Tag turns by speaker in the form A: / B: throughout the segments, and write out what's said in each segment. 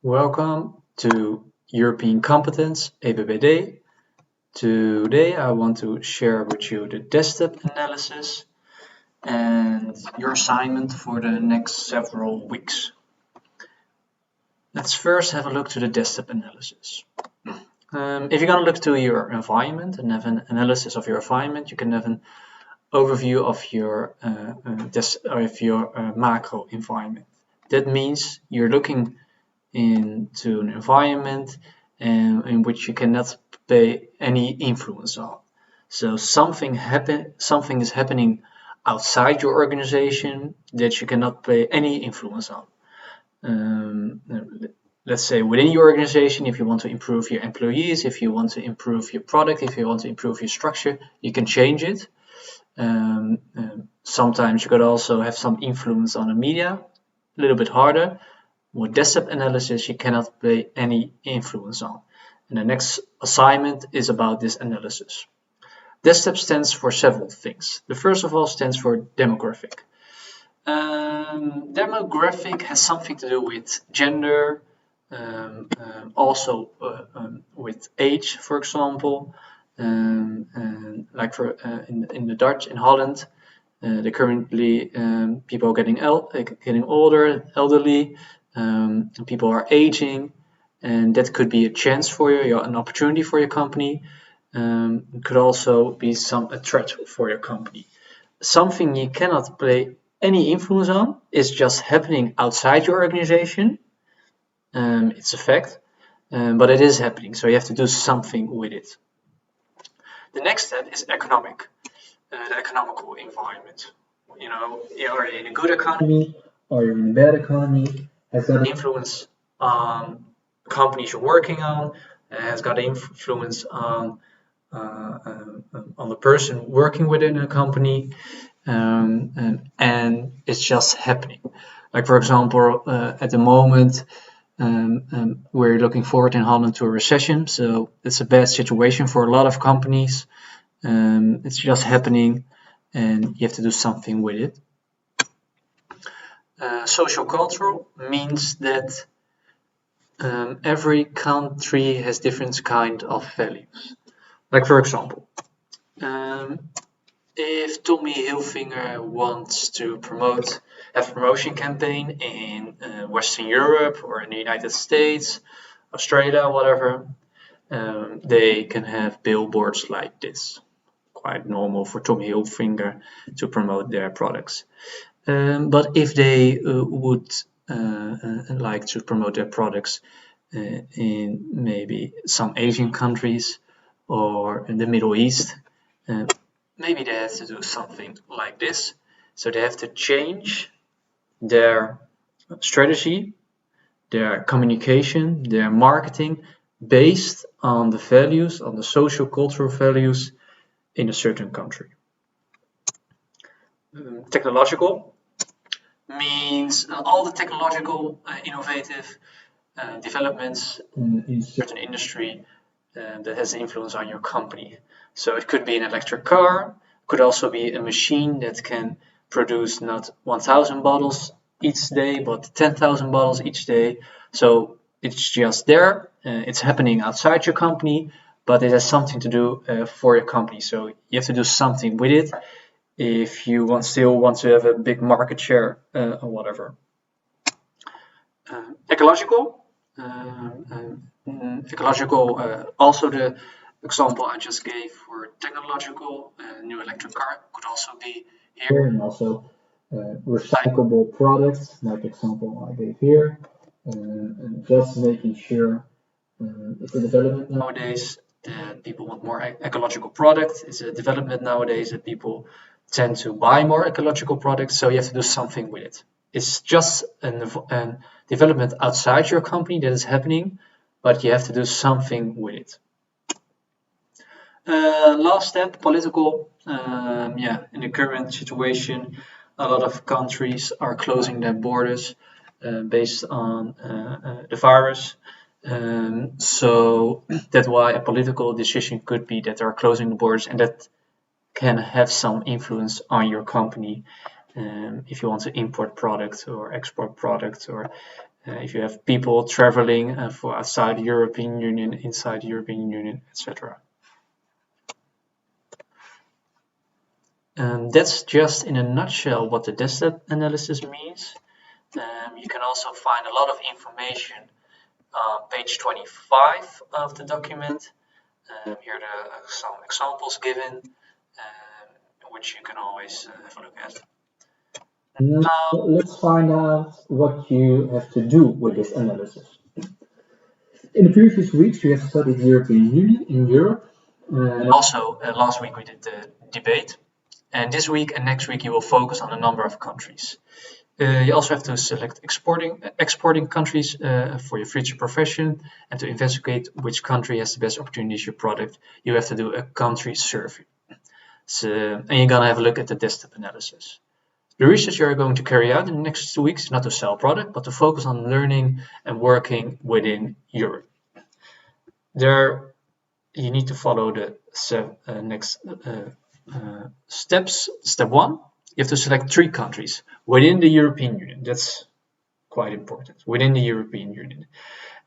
A: Welcome to European Competence, EBBD. Today I want to share with you the DESTEP analysis and your assignment for the next several weeks. Let's first have a look to the DESTEP analysis. If you're going to look to your environment and have an analysis of your environment, you can have an overview of your macro environment. That means you're looking into an environment in which you cannot pay any influence on. So something is happening outside your organization that you cannot pay any influence on. Let's say within your organization, if you want to improve your employees, if you want to improve your product, if you want to improve your structure, you can change it. Sometimes you could also have some influence on the media, a little bit harder. With DESTEP analysis, you cannot pay any influence on. And the next assignment is about this analysis. DESTEP stands for several things. The first of all stands for demographic. Demographic has something to do with gender, also with age, for example. Like in the Dutch, in Holland, currently people are getting older, elderly. People are aging, and that could be a chance for you, an opportunity for your company. It could also be a threat for your company. Something you cannot play any influence on is just happening outside your organization. It's a fact, but it is happening, so you have to do something with it. The next step is the economical environment. You know, you're in a good economy or you're in a bad economy. Has got influence on companies you're working on, has got influence on the person working within a company, and it's just happening. Like, for example, at the moment, we're looking forward in Holland to a recession, so it's a bad situation for a lot of companies. It's just happening, and you have to do something with it. Social cultural means that every country has different kind of values. Like, for example, if Tommy Hilfiger wants to have a promotion campaign in Western Europe or in the United States, Australia, whatever, they can have billboards like this. Quite normal for Tommy Hilfiger to promote their products. But if they would like to promote their products in maybe some Asian countries or in the Middle East, maybe they have to do something like this. So they have to change their strategy, their communication, their marketing based on the values, on the social cultural values in a certain country. Technological means all the technological innovative developments in a certain industry that has influence on your company. So it could be an electric car, could also be a machine that can produce not 1,000 bottles each day, but 10,000 bottles each day. So it's just there, it's happening outside your company, but it has something to do for your company. So you have to do something with it if you still want to have a big market share or whatever. Ecological. Also the example I just gave for technological, new electric car could also be here, and also recyclable products, like the example I gave here, and just making sure it's a development nowadays that people want more ecological products. It's a development nowadays that people tend to buy more ecological products, so you have to do something with it. It's just a development outside your company that is happening, but you have to do something with it. Last step, political. In the current situation, a lot of countries are closing their borders based on the virus. So that's why a political decision could be that they are closing the borders, and that can have some influence on your company if you want to import products or export products or if you have people traveling for outside the European Union, inside the European Union, etc. That's just in a nutshell what the DESTEP analysis means. You can also find a lot of information on page 25 of the document. Here are some examples given, which you can always have a look at.
B: Now let's find out what you have to do with this analysis. In the previous weeks, we have studied the European Union in Europe.
A: And also last week we did the debate. And this week and next week you will focus on a number of countries. You also have to select exporting countries for your future profession, and to investigate which country has the best opportunities for your product. You have to do a country survey. And you're gonna have a look at the DESTEP analysis. The research you are going to carry out in the next 2 weeks is not to sell product, but to focus on learning and working within Europe. There, you need to follow the next steps. Step 1, you have to select 3 countries within the European Union. That's quite important, within the European Union.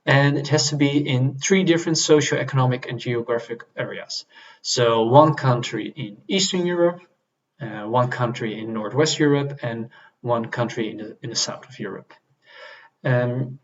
A: And it has to be in 3 different socio-economic and geographic areas. So 1 country in Eastern Europe, 1 country in Northwest Europe, and 1 country in the south of Europe. You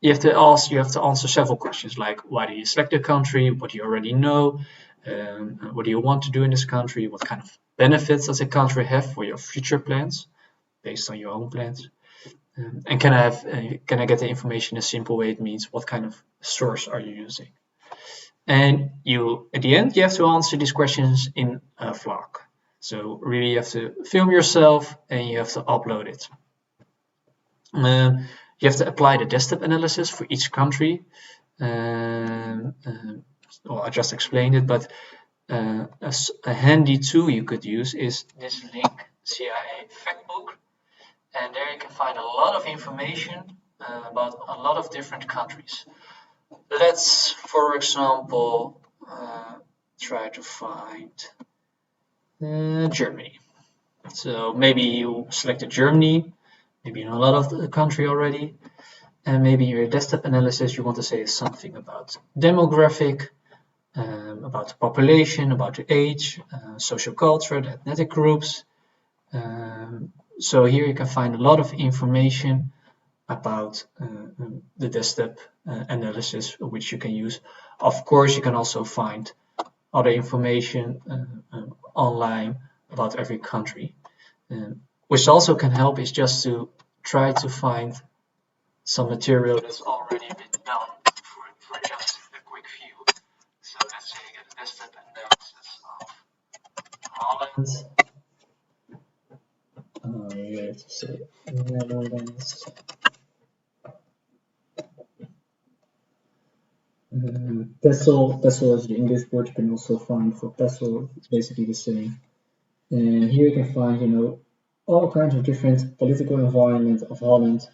A: have to answer several questions, like why do you select a country, what do you already know, what do you want to do in this country, what kind of benefits does the country have for your future plans, based on your own plans, and can I get the information in a simple way? It means what kind of source are you using, and at the end you have to answer these questions in a vlog. So really, you have to film yourself and you have to upload it. You have to apply the DESTEP analysis for each country. Well, I just explained it, but a handy tool you could use is this link, CIA Factbook, and there you can find a lot of information about a lot of different countries. Let's, for example, try to find Germany. So maybe you selected Germany, maybe you know a lot of the country already, and maybe in your DESTEP analysis you want to say something about demographic, about the population, about the age, social culture, the ethnic groups. So here you can find a lot of information about the DESTEP analysis, which you can use. Of course, you can also find other information online about every country. Which also can help is just to try to find some material that's already been done for just a quick view. So let's say you get a DESTEP analysis of Holland. You have to say Netherlands.
B: PESTLE is the English word you can also find for PESTLE. It's basically the same. And here you can find, all kinds of different political environment of Holland,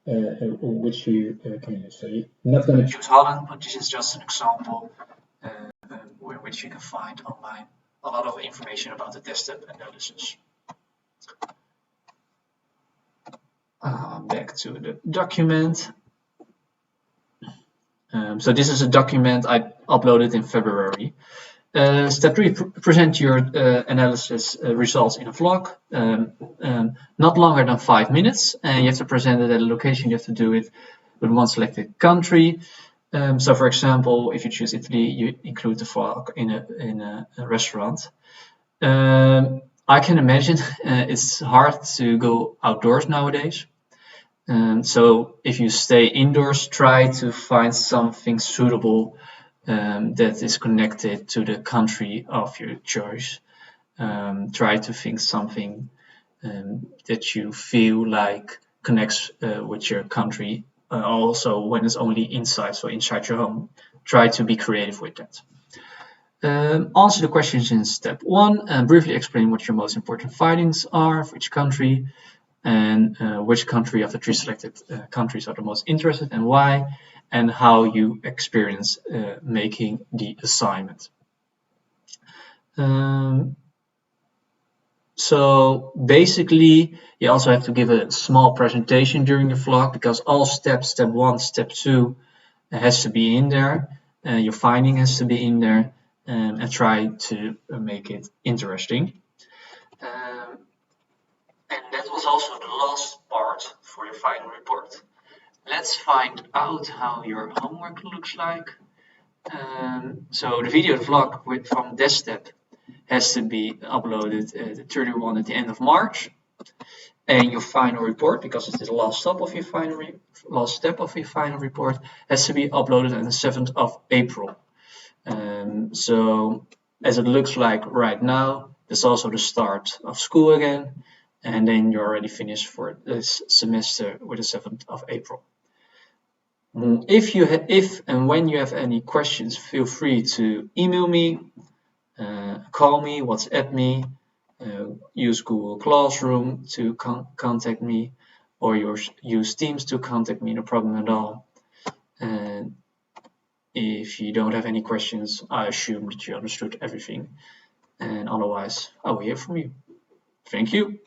B: which you can use. So you're not going to
A: choose Holland, but this is just an example which you can find online a lot of information about the DESTEP analysis. Back to the document. So this is a document I uploaded in February. Step 3, present your analysis results in a vlog, not longer than 5 minutes, and you have to present it at a location. You have to do it with 1 selected country. So for example, if you choose Italy, you include the vlog in a restaurant. I can imagine it's hard to go outdoors nowadays. So if you stay indoors, try to find something suitable that is connected to the country of your choice. Try to think something that you feel like connects with your country. Also, when it's only inside, so inside your home, try to be creative with that. Answer the questions in step 1 and briefly explain what your most important findings are for each country, and which country of the 3 selected countries are the most interested and why, and how you experience making the assignment. So basically, you also have to give a small presentation during the vlog because all steps, step 1, step 2, has to be in there. Your finding has to be in there, and try to make it interesting. And that was also the last part for your final report. Let's find out how your homework looks like. So the video vlog from DESTEP has to be uploaded the 31 at the end of March. And your final report, because it's the last step of your final report, has to be uploaded on the 7th of April. So as it looks like right now, it's also the start of school again, and then you're already finished for this semester with the 7th of April. If and when you have any questions, feel free to email me, call me, WhatsApp me, use Google Classroom to contact me, or use Teams to contact me, no problem at all. And if you don't have any questions, I assume that you understood everything. And otherwise, I will hear from you. Thank you.